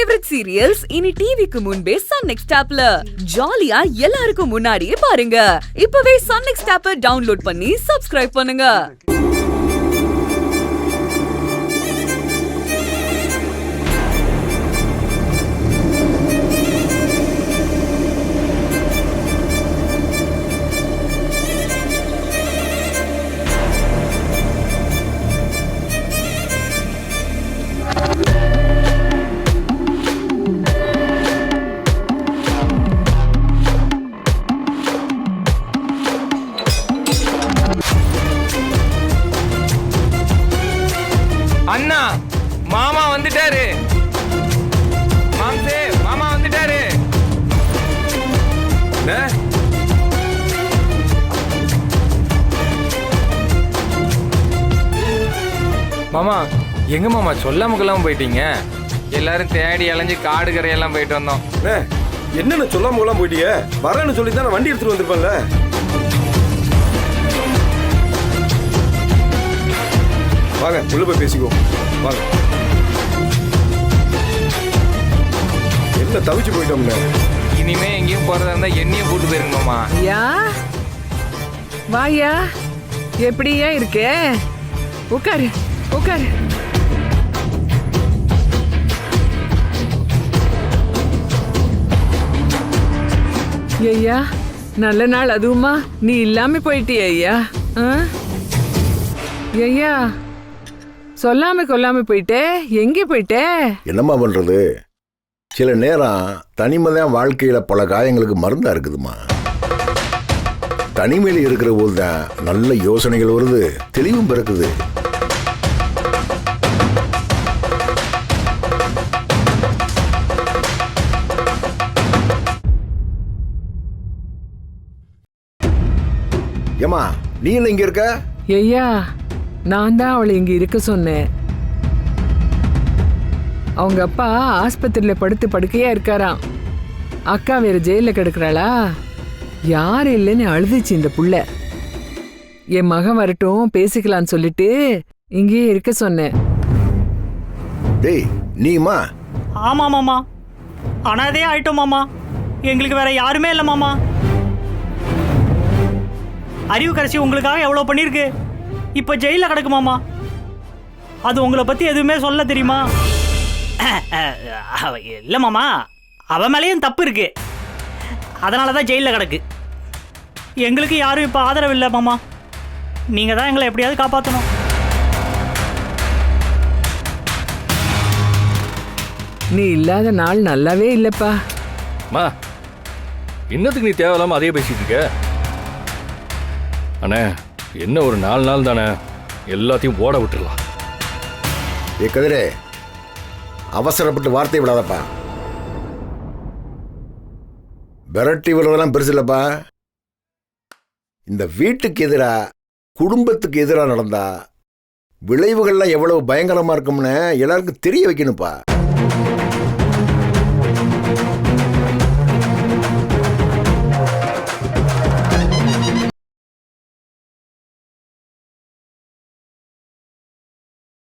Favourite serials இனி டிவிக்கு முன்பே சன் நெக்ஸ்ட் ஆப்ல ஜாலியா எல்லாருக்கும் முன்னாடியே பாருங்க. இப்பவே சன் நெக்ஸ்ட் ஆப்பை டவுன்லோட் பண்ணி சப்ஸ்கிரைப் பண்ணுங்க. அண்ணா மாமா வந்துட்டாரு. மாம்சே மாமா வந்துட்டாரு. மாமா எங்க மாமா சொல்லாம கொள்ளாம போயிட்டீங்க? எல்லாரும் தேடி அலைஞ்சு காடு கரையெல்லாம் போயிட்டு வந்தோம். என்னன்னு சொல்லாம கொள்ளாம போயிட்டீங்க? வரேன்னு சொல்லி தான் வண்டி எடுத்துட்டு வந்திருப்பேன்ல. வாங்க உள்ள போய் பேசிக்குவோம். வாங்க. என்ன தவிச்சு போயிட்டோம்ல. இனிமே எங்கேயும் போறதா இருந்தா என்னையும் கூட்டு போயிருங்க மாமா. யா வாயா, எப்படியா இருக்கே? உட்காரு உட்காரு. ஐயா நல்ல நாள் அதுவுமா நீ இல்லாம போயிட்டிய ஐயா. ஐயா சொல்லாம கொல்லாம போயிட்டே, எங்கே போயிட்டே? என்னம்மா பண்றது, சில நேரம் தனிமைதான் வாழ்க்கையில பல காயங்களுக்கு மருந்தா இருக்குதுமா. தனிமையில இருக்கிற போது தான் நல்ல யோசனைகள் வருது, தெளிவும் பிறக்குது. ஏமா நீ என்ன இங்க இருக்க? ஐயா நான் தான் அவளை இங்க இருக்க சொன்னேன். அவங்க அப்பா ஆஸ்பத்திரியில படுத்து படுக்கையா இருக்காராம். அக்கா வேற ஜெயில கிடக்குறாளா? யாரு இல்லைன்னு அழுதுச்சு இந்த புள்ள. என் மகன் வரட்டும் பேசிக்கலான்னு சொல்லிட்டு இங்கேயே இருக்க சொன்னேன். டேய் நீமா? ஆமா மாமா, அனாதே ஆயிட்டோம் மாமா. எங்களுக்கு வேற யாருமே இல்லை மாமா. அறிவு கரைச்சி உங்களுக்காக எவ்வளோ பண்ணியிருக்கு. இப்போ ஜெயிலில் கிடக்கு மாமா. அது உங்களை பற்றி எதுவுமே சொல்ல தெரியுமா? இல்லை மாமா, அவன் மேலேயும் தப்பு இருக்கு. அதனால தான் ஜெயிலில் கிடக்கு. எங்களுக்கு யாரும் இப்போ ஆதரவு இல்லை மாமா. நீங்கள் தான் எங்களை எப்படியாவது காப்பாற்றணும். நீ இல்லாத நாள் நல்லாவே இல்லப்பா. மா இன்னத்துக்கு நீ தேவையில்லாம அதையே பேசிட்டு இருக்க? அண்ணே என்ன ஒரு 4 நாள் தானே, எல்லாத்தையும் ஓட விட்டுடலாம். ஏ கதிரே, அவசரப்பட்டு வார்த்தை விடாதப்பா. விரட்டி விடுறதெல்லாம் பெருசு இல்லப்பா. இந்த வீட்டுக்கு எதிரா குடும்பத்துக்கு எதிராக நடந்தா விளைவுகள்லாம் எவ்வளவு பயங்கரமா இருக்கும்னு எல்லாருக்கும் தெரிய வைக்கணும்ப்பா.